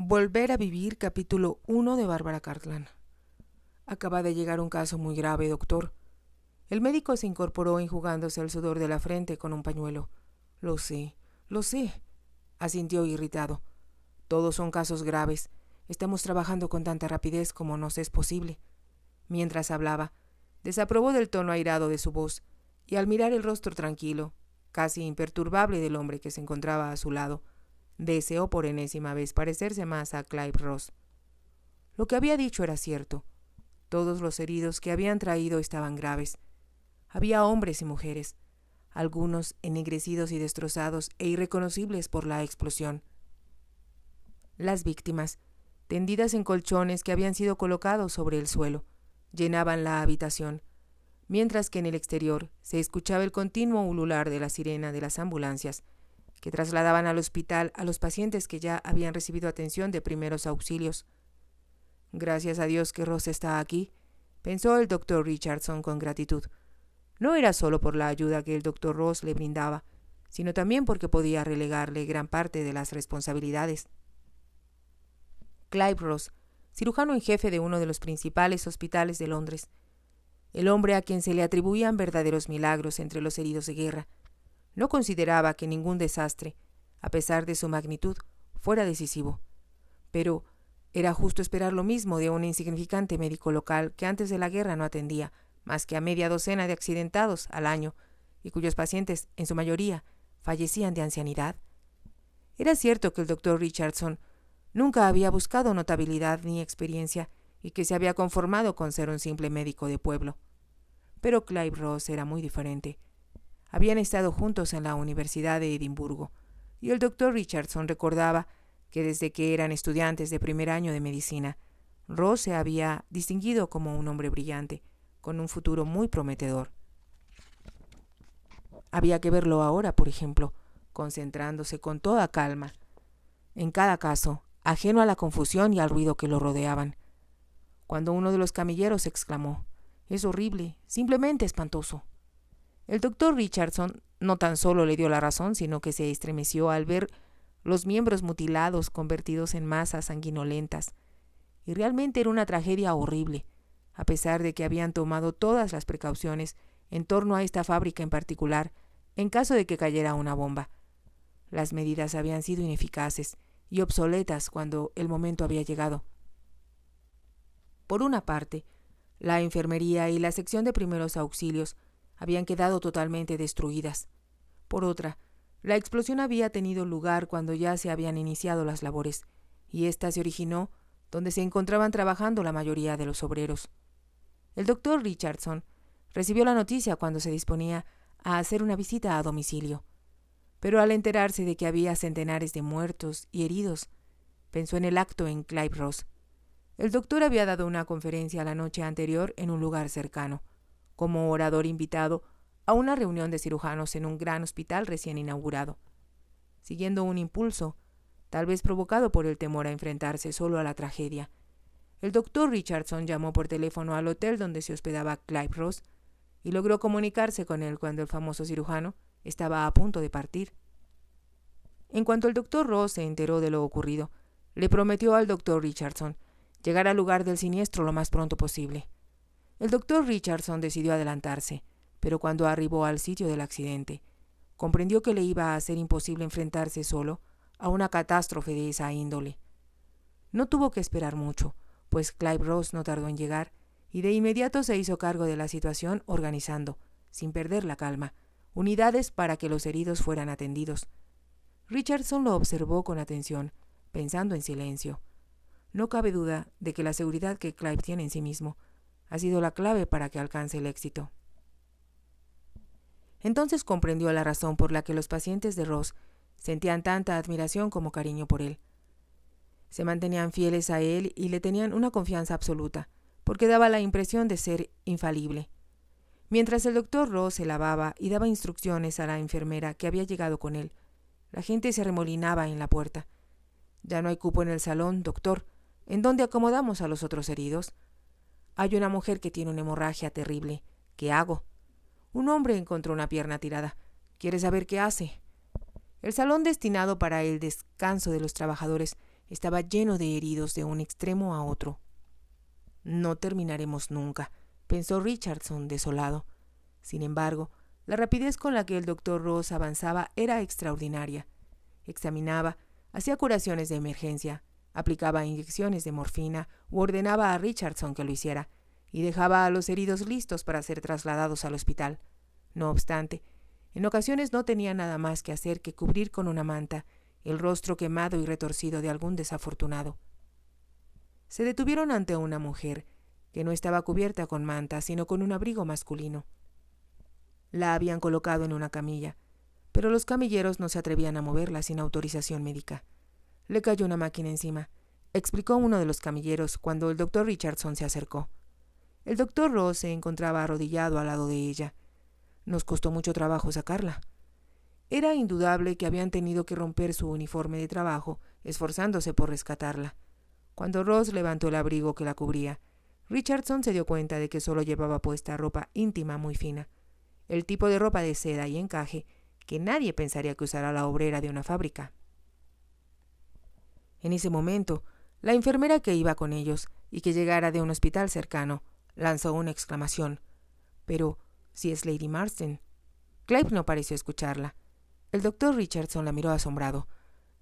Volver a vivir, capítulo 1 de Bárbara Cartland. Acaba de llegar un caso muy grave, doctor. El médico se incorporó enjugándose el sudor de la frente con un pañuelo. Lo sé, asintió irritado. Todos son casos graves. Estamos trabajando con tanta rapidez como nos es posible. Mientras hablaba, desaprobó del tono airado de su voz, y al mirar el rostro tranquilo, casi imperturbable del hombre que se encontraba a su lado, deseó por enésima vez parecerse más a Clive Ross. Lo que había dicho era cierto. Todos los heridos que habían traído estaban graves. Había hombres y mujeres, algunos ennegrecidos y destrozados e irreconocibles por la explosión. Las víctimas, tendidas en colchones que habían sido colocados sobre el suelo, llenaban la habitación, mientras que en el exterior se escuchaba el continuo ulular de la sirena de las ambulancias, que trasladaban al hospital a los pacientes que ya habían recibido atención de primeros auxilios. Gracias a Dios que Ross está aquí, pensó el doctor Richardson con gratitud. No era solo por la ayuda que el doctor Ross le brindaba, sino también porque podía relegarle gran parte de las responsabilidades. Clive Ross, cirujano en jefe de uno de los principales hospitales de Londres, el hombre a quien se le atribuían verdaderos milagros entre los heridos de guerra, no consideraba que ningún desastre, a pesar de su magnitud, fuera decisivo. Pero era justo esperar lo mismo de un insignificante médico local que antes de la guerra no atendía más que a media docena de accidentados al año y cuyos pacientes, en su mayoría, fallecían de ancianidad. Era cierto que el doctor Richardson nunca había buscado notabilidad ni experiencia y que se había conformado con ser un simple médico de pueblo. Pero Clive Ross era muy diferente. Habían estado juntos en la Universidad de Edimburgo, y el doctor Richardson recordaba que desde que eran estudiantes de primer año de medicina, Ross se había distinguido como un hombre brillante, con un futuro muy prometedor. Había que verlo ahora, por ejemplo, concentrándose con toda calma, en cada caso, ajeno a la confusión y al ruido que lo rodeaban. Cuando uno de los camilleros exclamó: «Es horrible, simplemente espantoso», el doctor Richardson no tan solo le dio la razón, sino que se estremeció al ver los miembros mutilados convertidos en masas sanguinolentas. Y realmente era una tragedia horrible, a pesar de que habían tomado todas las precauciones en torno a esta fábrica en particular, en caso de que cayera una bomba. Las medidas habían sido ineficaces y obsoletas cuando el momento había llegado. Por una parte, la enfermería y la sección de primeros auxilios habían quedado totalmente destruidas. Por otra, la explosión había tenido lugar cuando ya se habían iniciado las labores, y ésta se originó donde se encontraban trabajando la mayoría de los obreros. El doctor Richardson recibió la noticia cuando se disponía a hacer una visita a domicilio, pero al enterarse de que había centenares de muertos y heridos, pensó en el acto en Clive Ross. El doctor había dado una conferencia la noche anterior en un lugar cercano, como orador invitado a una reunión de cirujanos en un gran hospital recién inaugurado. Siguiendo un impulso, tal vez provocado por el temor a enfrentarse solo a la tragedia, el doctor Richardson llamó por teléfono al hotel donde se hospedaba Clive Ross y logró comunicarse con él cuando el famoso cirujano estaba a punto de partir. En cuanto el doctor Ross se enteró de lo ocurrido, le prometió al doctor Richardson llegar al lugar del siniestro lo más pronto posible. El doctor Richardson decidió adelantarse, pero cuando arribó al sitio del accidente, comprendió que le iba a ser imposible enfrentarse solo a una catástrofe de esa índole. No tuvo que esperar mucho, pues Clive Ross no tardó en llegar, y de inmediato se hizo cargo de la situación organizando, sin perder la calma, unidades para que los heridos fueran atendidos. Richardson lo observó con atención, pensando en silencio. No cabe duda de que la seguridad que Clive tiene en sí mismo ha sido la clave para que alcance el éxito. Entonces comprendió la razón por la que los pacientes de Ross sentían tanta admiración como cariño por él. Se mantenían fieles a él y le tenían una confianza absoluta, porque daba la impresión de ser infalible. Mientras el doctor Ross se lavaba y daba instrucciones a la enfermera que había llegado con él, la gente se arremolinaba en la puerta. «Ya no hay cupo en el salón, doctor. ¿En dónde acomodamos a los otros heridos?» «Hay una mujer que tiene una hemorragia terrible. ¿Qué hago?» «Un hombre encontró una pierna tirada. ¿Quiere saber qué hace?» El salón destinado para el descanso de los trabajadores Estaba lleno de heridos de un extremo a otro. No terminaremos nunca, pensó Richardson desolado. Sin embargo, la rapidez con la que el doctor Ross avanzaba era extraordinaria. Examinaba, hacía curaciones de emergencia, aplicaba inyecciones de morfina u ordenaba a Richardson que lo hiciera, y dejaba a los heridos listos para ser trasladados al hospital. No obstante, en ocasiones no tenía nada más que hacer que cubrir con una manta el rostro quemado y retorcido de algún desafortunado. Se detuvieron ante una mujer que no estaba cubierta con manta, sino con un abrigo masculino. La habían colocado en una camilla, pero los camilleros no se atrevían a moverla sin autorización médica. Le cayó una máquina encima, explicó uno de los camilleros cuando el doctor Richardson se acercó. El doctor Ross se encontraba arrodillado al lado de ella. Nos costó mucho trabajo sacarla. Era indudable que habían tenido que romper su uniforme de trabajo, esforzándose por rescatarla. Cuando Ross levantó el abrigo que la cubría, Richardson se dio cuenta de que solo llevaba puesta ropa íntima muy fina, el tipo de ropa de seda y encaje que nadie pensaría que usara la obrera de una fábrica. En ese momento, la enfermera que iba con ellos y que llegara de un hospital cercano lanzó una exclamación. Pero, si es Lady Marsden. Clive no pareció escucharla. El doctor Richardson la miró asombrado.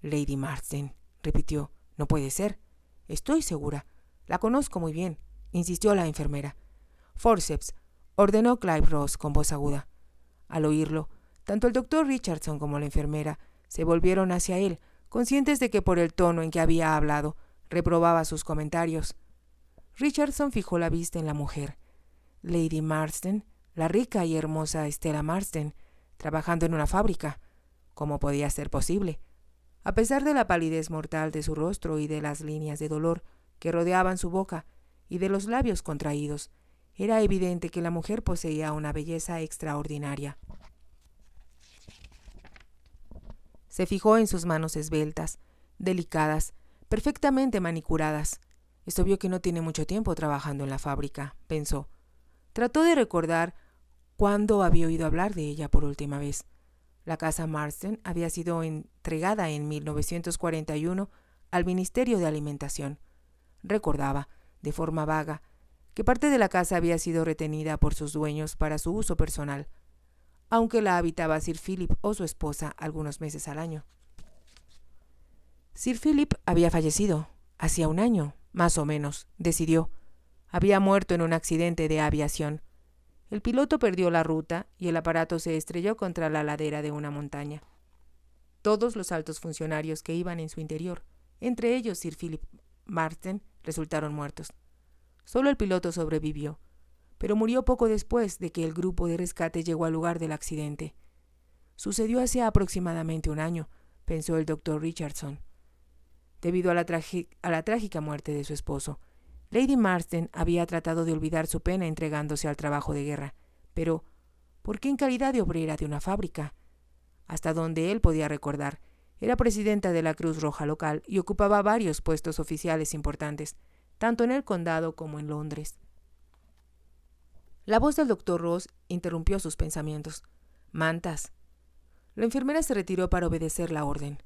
Lady Marsden, repitió. No puede ser. Estoy segura. La conozco muy bien, insistió la enfermera. Forceps, ordenó Clive Ross con voz aguda. Al oírlo, tanto el doctor Richardson como la enfermera se volvieron hacia él, conscientes de que por el tono en que había hablado, reprobaba sus comentarios. Richardson fijó la vista en la mujer. Lady Marsden, la rica y hermosa Stella Marsden, trabajando en una fábrica. ¿Cómo podía ser posible? A pesar de la palidez mortal de su rostro y de las líneas de dolor que rodeaban su boca y de los labios contraídos, era evidente que la mujer poseía una belleza extraordinaria. Se fijó en sus manos esbeltas, delicadas, perfectamente manicuradas. Es obvio que no tiene mucho tiempo trabajando en la fábrica, pensó. Trató de recordar cuándo había oído hablar de ella por última vez. La casa Marsden había sido entregada en 1941 al Ministerio de Alimentación. Recordaba, de forma vaga, que parte de la casa había sido retenida por sus dueños para su uso personal, aunque la habitaba Sir Philip o su esposa algunos meses al año. Sir Philip había fallecido, hacía un año, más o menos, decidió. Había muerto en un accidente de aviación. El piloto perdió la ruta y el aparato se estrelló contra la ladera de una montaña. Todos los altos funcionarios que iban en su interior, entre ellos Sir Philip Marsden, resultaron muertos. Solo el piloto sobrevivió, pero murió poco después de que el grupo de rescate llegó al lugar del accidente. Sucedió hace aproximadamente un año, pensó el doctor Richardson. Debido a la trágica muerte de su esposo, Lady Marsden había tratado de olvidar su pena entregándose al trabajo de guerra, pero ¿por qué en calidad de obrera de una fábrica? Hasta donde él podía recordar, era presidenta de la Cruz Roja local y ocupaba varios puestos oficiales importantes, tanto en el condado como en Londres. La voz del doctor Ross interrumpió sus pensamientos. «Mantas». La enfermera se retiró para obedecer la orden.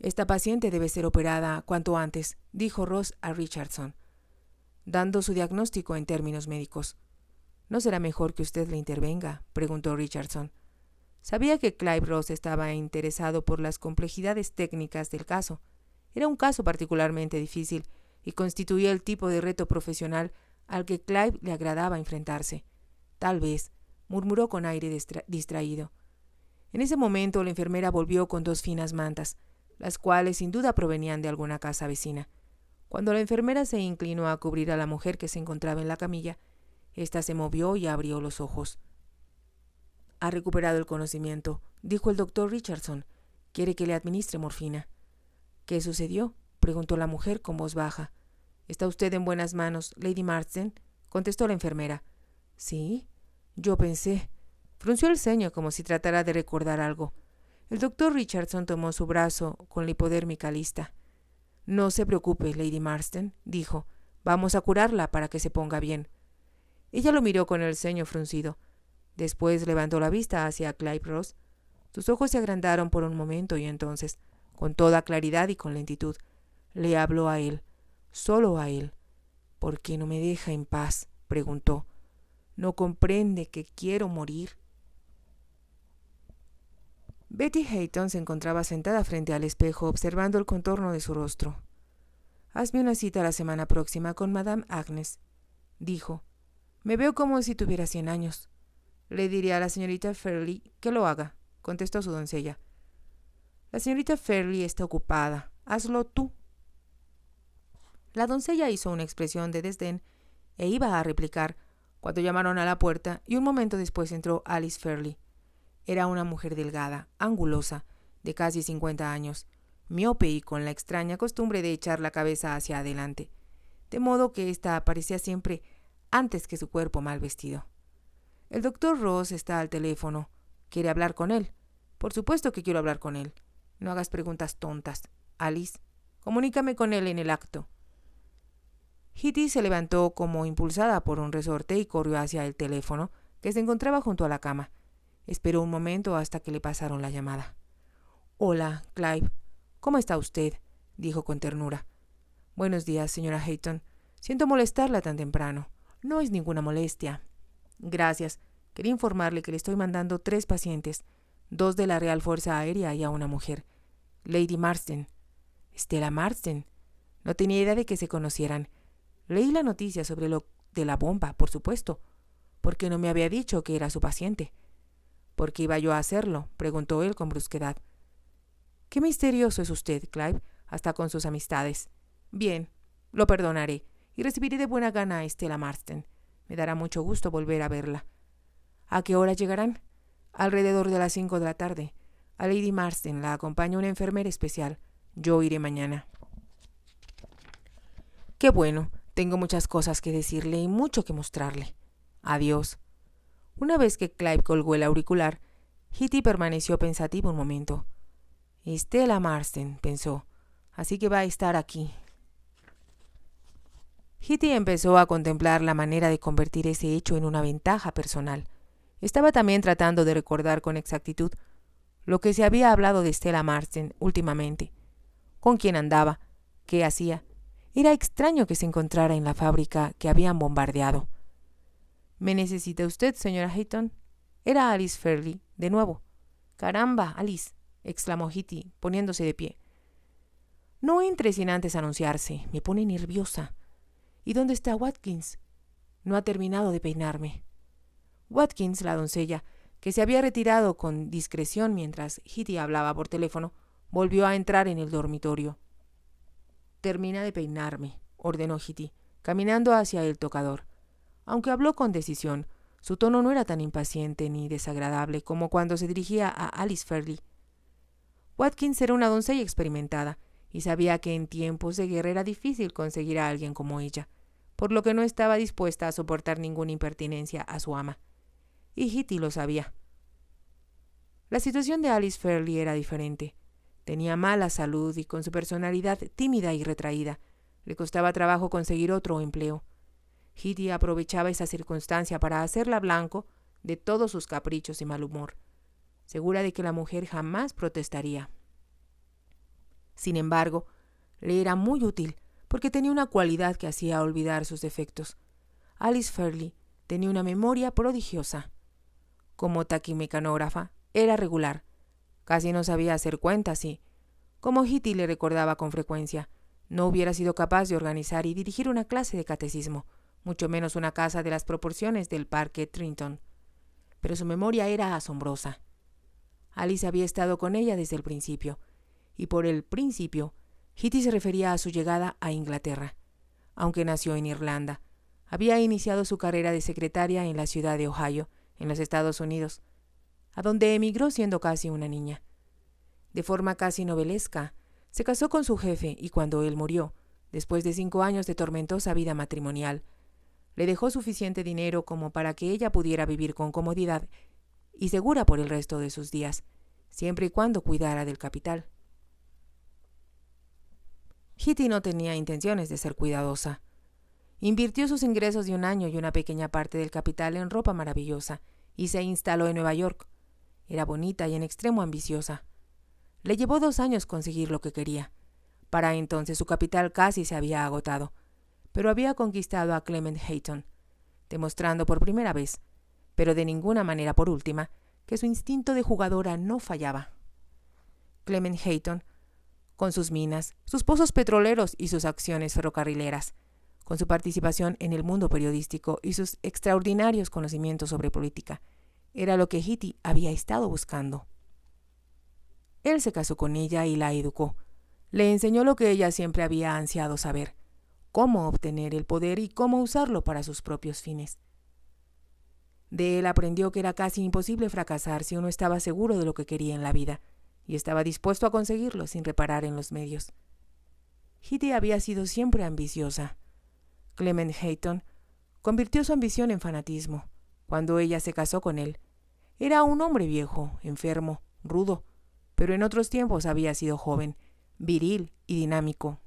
«Esta paciente debe ser operada cuanto antes», dijo Ross a Richardson, dando su diagnóstico en términos médicos. «¿No será mejor que usted le intervenga?», preguntó Richardson. Sabía que Clive Ross estaba interesado por las complejidades técnicas del caso. Era un caso particularmente difícil y constituía el tipo de reto profesional al que Clive le agradaba enfrentarse. «Tal vez», murmuró con aire distraído. En ese momento la enfermera volvió con 2 finas mantas, las cuales sin duda provenían de alguna casa vecina. Cuando la enfermera se inclinó a cubrir a la mujer que se encontraba en la camilla, ésta se movió y abrió los ojos. «Ha recuperado el conocimiento», dijo el doctor Richardson. «¿Quiere que le administre morfina?» «¿Qué sucedió?», preguntó la mujer con voz baja. «¿Está usted en buenas manos, Lady Marsden?», contestó la enfermera. «Sí, yo pensé». Frunció el ceño como si tratara de recordar algo. El doctor Richardson tomó su brazo con la hipodérmica lista. «No se preocupe, Lady Marsden», dijo. «Vamos a curarla para que se ponga bien». Ella lo miró con el ceño fruncido. Después levantó la vista hacia Clive Ross. Sus ojos se agrandaron por un momento y entonces, con toda claridad y con lentitud, Le habló a él, solo a él. ¿Por qué no me deja en paz?, preguntó. ¿No comprende que quiero morir? Betty Hayton se encontraba sentada frente al espejo, observando el contorno de su rostro. «Hazme una cita la semana próxima con Madame Agnes», dijo. «Me veo como si tuviera 100 años. Le diré a la señorita Fairley que lo haga», contestó su doncella. «La señorita Fairley está ocupada. Hazlo tú». La doncella hizo una expresión de desdén e iba a replicar cuando llamaron a la puerta, y un momento después entró Alice Fairley. Era una mujer delgada, angulosa, de casi 50 años, miope y con la extraña costumbre de echar la cabeza hacia adelante, de modo que ésta aparecía siempre antes que su cuerpo mal vestido. «El doctor Ross está al teléfono. ¿Quiere hablar con él?» «Por supuesto que quiero hablar con él. No hagas preguntas tontas. Alice, comunícame con él en el acto». Hitty se levantó como impulsada por un resorte y corrió hacia el teléfono, que se encontraba junto a la cama. Esperó un momento hasta que le pasaron la llamada. «Hola, Clive. ¿Cómo está usted?», dijo con ternura. «Buenos días, señora Hayton. Siento molestarla tan temprano». «No es ninguna molestia». «Gracias. Quería informarle que le estoy mandando 3 pacientes, 2 de la Real Fuerza Aérea y a una mujer. Lady Marsden». «Stella Marsden». No tenía idea de que se conocieran. Leí la noticia sobre lo de la bomba, por supuesto. ¿Por qué no me había dicho que era su paciente?» «¿Por qué iba yo a hacerlo?», preguntó él con brusquedad. «Qué misterioso es usted, Clive, hasta con sus amistades. Bien, lo perdonaré y recibiré de buena gana a Stella Marsden. Me dará mucho gusto volver a verla». «¿A qué hora llegarán?» «Alrededor de las 5 de la tarde. A Lady Marsden la acompaña una enfermera especial. Yo iré mañana». «Qué bueno. Tengo muchas cosas que decirle y mucho que mostrarle. Adiós». Una vez que Clive colgó el auricular, Hitty permaneció pensativo un momento. «Stella Marsden», pensó, «así que va a estar aquí». Hitty empezó a contemplar la manera de convertir ese hecho en una ventaja personal. Estaba también tratando de recordar con exactitud lo que se había hablado de Stella Marsden últimamente. ¿Con quién andaba? ¿Qué hacía? Era extraño que se encontrara en la fábrica que habían bombardeado. «¿Me necesita usted, señora Hayton?» Era Alice Fairley, de nuevo. «Caramba, Alice», exclamó Hitty, poniéndose de pie. «No entre sin antes anunciarse. Me pone nerviosa. ¿Y dónde está Watkins?» «No ha terminado de peinarme». Watkins, la doncella, que se había retirado con discreción mientras Hitty hablaba por teléfono, volvió a entrar en el dormitorio. «Termina de peinarme», ordenó Hitty, caminando hacia el tocador. Aunque habló con decisión, su tono no era tan impaciente ni desagradable como cuando se dirigía a Alice Fairley. Watkins era una doncella experimentada y sabía que en tiempos de guerra era difícil conseguir a alguien como ella, por lo que no estaba dispuesta a soportar ninguna impertinencia a su ama. Y Hitty lo sabía. La situación de Alice Fairley era diferente. Tenía mala salud y con su personalidad tímida y retraída, le costaba trabajo conseguir otro empleo. Hitty aprovechaba esa circunstancia para hacerla blanco de todos sus caprichos y mal humor, segura de que la mujer jamás protestaría. Sin embargo, le era muy útil porque tenía una cualidad que hacía olvidar sus defectos. Alice Fairley tenía una memoria prodigiosa. Como taquimecanógrafa, era regular. Casi no sabía hacer cuentas y, como Hitty le recordaba con frecuencia, no hubiera sido capaz de organizar y dirigir una clase de catecismo, mucho menos una casa de las proporciones del Parque Trenton. Pero su memoria era asombrosa. Alice había estado con ella desde el principio, y por el principio, Hitty se refería a su llegada a Inglaterra. Aunque nació en Irlanda, había iniciado su carrera de secretaria en la ciudad de Ohio, en los Estados Unidos, a donde emigró siendo casi una niña. De forma casi novelesca, se casó con su jefe y cuando él murió, después de 5 años de tormentosa vida matrimonial, le dejó suficiente dinero como para que ella pudiera vivir con comodidad y segura por el resto de sus días, siempre y cuando cuidara del capital. Hitty no tenía intenciones de ser cuidadosa. Invirtió sus ingresos de 1 año y una pequeña parte del capital en ropa maravillosa y se instaló en Nueva York. Era bonita y en extremo ambiciosa. Le llevó 2 años conseguir lo que quería. Para entonces su capital casi se había agotado, pero había conquistado a Clement Hayton, demostrando por primera vez, pero de ninguna manera por última, que su instinto de jugadora no fallaba. Clement Hayton, con sus minas, sus pozos petroleros y sus acciones ferrocarrileras, con su participación en el mundo periodístico y sus extraordinarios conocimientos sobre política, era lo que Hitty había estado buscando. Él se casó con ella y la educó. Le enseñó lo que ella siempre había ansiado saber, cómo obtener el poder y cómo usarlo para sus propios fines. De él aprendió que era casi imposible fracasar si uno estaba seguro de lo que quería en la vida y estaba dispuesto a conseguirlo sin reparar en los medios. Hitty había sido siempre ambiciosa. Clement Hayton convirtió su ambición en fanatismo cuando ella se casó con él. Era un hombre viejo, enfermo, rudo, pero en otros tiempos había sido joven, viril y dinámico.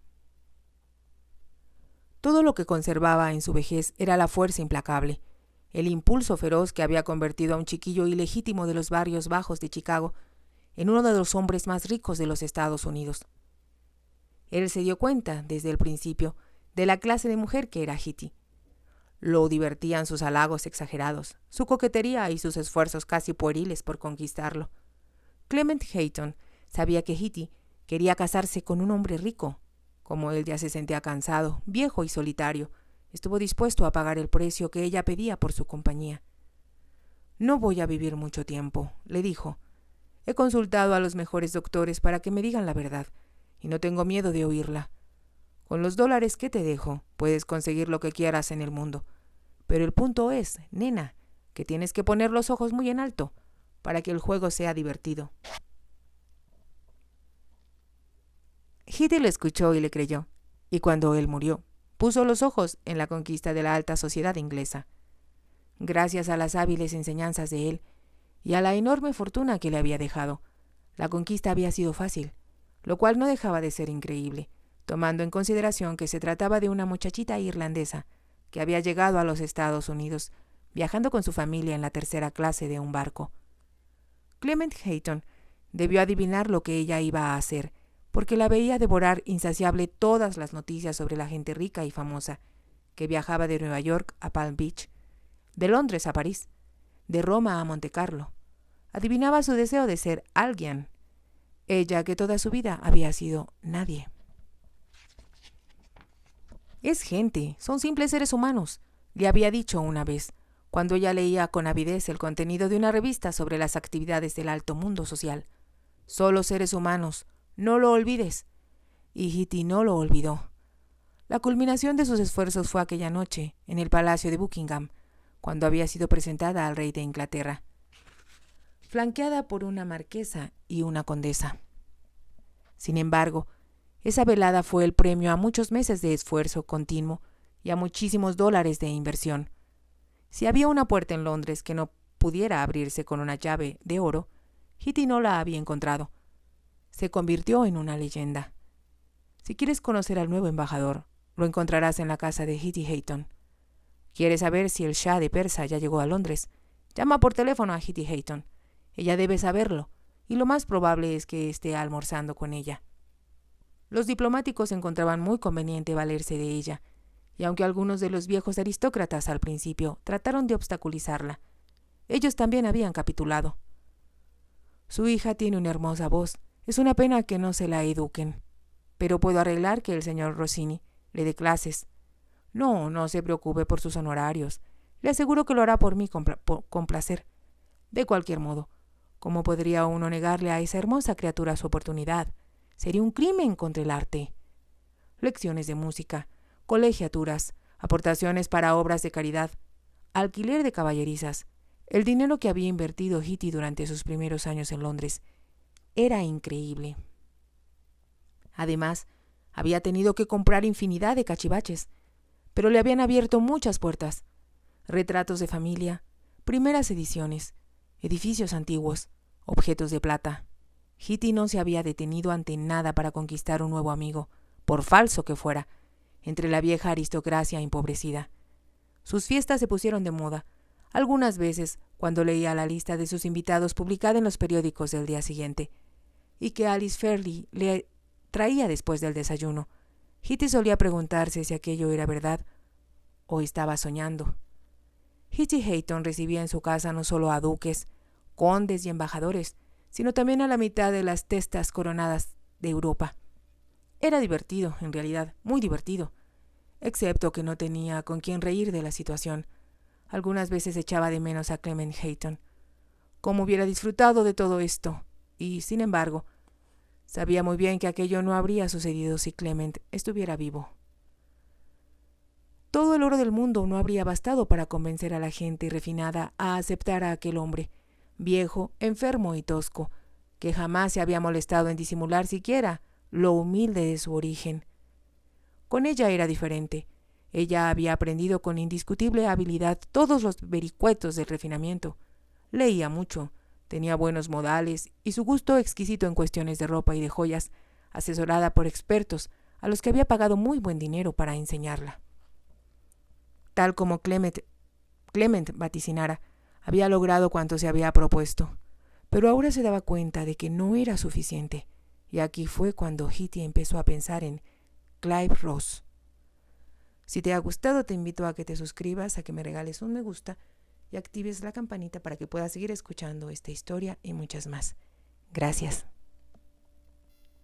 Todo lo que conservaba en su vejez era la fuerza implacable, el impulso feroz que había convertido a un chiquillo ilegítimo de los barrios bajos de Chicago en uno de los hombres más ricos de los Estados Unidos. Él se dio cuenta, desde el principio, de la clase de mujer que era Hitty. Lo divertían sus halagos exagerados, su coquetería y sus esfuerzos casi pueriles por conquistarlo. Clement Hayton sabía que Hitty quería casarse con un hombre rico. Como él ya se sentía cansado, viejo y solitario, estuvo dispuesto a pagar el precio que ella pedía por su compañía. «No voy a vivir mucho tiempo», le dijo. «He consultado a los mejores doctores para que me digan la verdad, y no tengo miedo de oírla. Con los $, que te dejo, puedes conseguir lo que quieras en el mundo. Pero el punto es, nena, que tienes que poner los ojos muy en alto para que el juego sea divertido». Hitty le escuchó y le creyó, y cuando él murió, puso los ojos en la conquista de la alta sociedad inglesa. Gracias a las hábiles enseñanzas de él y a la enorme fortuna que le había dejado, la conquista había sido fácil, lo cual no dejaba de ser increíble, tomando en consideración que se trataba de una muchachita irlandesa que había llegado a los Estados Unidos, viajando con su familia en la tercera clase de un barco. Clement Hayton debió adivinar lo que ella iba a hacer, porque la veía devorar insaciable todas las noticias sobre la gente rica y famosa, que viajaba de Nueva York a Palm Beach, de Londres a París, de Roma a Montecarlo. Adivinaba su deseo de ser alguien, ella que toda su vida había sido nadie. «Es gente, son simples seres humanos», le había dicho una vez, cuando ella leía con avidez el contenido de una revista sobre las actividades del alto mundo social. «Solo seres humanos, no lo olvides». Y Hitty no lo olvidó. La culminación de sus esfuerzos fue aquella noche, en el Palacio de Buckingham, cuando había sido presentada al rey de Inglaterra, flanqueada por una marquesa y una condesa. Sin embargo, esa velada fue el premio a muchos meses de esfuerzo continuo y a muchísimos $, de inversión. Si había una puerta en Londres que no pudiera abrirse con una llave de oro, Hitty no la había encontrado. Se convirtió en una leyenda. Si quieres conocer al nuevo embajador, lo encontrarás en la casa de Hitty Hayton. ¿Quieres saber si el Shah de Persa ya llegó a Londres? Llama por teléfono a Hitty Hayton. Ella debe saberlo, y lo más probable es que esté almorzando con ella. Los diplomáticos encontraban muy conveniente valerse de ella, y aunque algunos de los viejos aristócratas al principio trataron de obstaculizarla, ellos también habían capitulado. «Su hija tiene una hermosa voz. Es una pena que no se la eduquen. Pero puedo arreglar que el señor Rossini le dé clases. No se preocupe por sus honorarios. Le aseguro que lo hará por mí con placer. De cualquier modo, ¿cómo podría uno negarle a esa hermosa criatura su oportunidad? Sería un crimen contra el arte. Lecciones de música, colegiaturas, aportaciones para obras de caridad, alquiler de caballerizas. El dinero que había invertido Hitty durante sus primeros años en Londres era increíble. Además, había tenido que comprar infinidad de cachivaches, pero le habían abierto muchas puertas: retratos de familia, primeras ediciones, edificios antiguos, objetos de plata. Hitty no se había detenido ante nada para conquistar un nuevo amigo, por falso que fuera, entre la vieja aristocracia empobrecida. Sus fiestas se pusieron de moda, algunas veces cuando leía la lista de sus invitados publicada en los periódicos del día siguiente, y que Alice Fairley le traía después del desayuno. Hitty solía preguntarse si aquello era verdad o estaba soñando. Hitty Hayton recibía en su casa no solo a duques, condes y embajadores, sino también a la mitad de las testas coronadas de Europa. Era divertido, en realidad, muy divertido, excepto que no tenía con quién reír de la situación. Algunas veces echaba de menos a Clement Hayton. Cómo hubiera disfrutado de todo esto, y, sin embargo, sabía muy bien que aquello no habría sucedido si Clement estuviera vivo. Todo el oro del mundo no habría bastado para convencer a la gente refinada a aceptar a aquel hombre, viejo, enfermo y tosco, que jamás se había molestado en disimular siquiera lo humilde de su origen. Con ella era diferente. Ella había aprendido con indiscutible habilidad todos los vericuetos del refinamiento. Leía mucho, tenía buenos modales y su gusto exquisito en cuestiones de ropa y de joyas, asesorada por expertos a los que había pagado muy buen dinero para enseñarla. Tal como Clement vaticinara, había logrado cuanto se había propuesto, pero ahora se daba cuenta de que no era suficiente, y aquí fue cuando Hitty empezó a pensar en Clive Ross. Si te ha gustado, te invito a que te suscribas, a que me regales un me gusta y actives la campanita para que puedas seguir escuchando esta historia y muchas más. Gracias.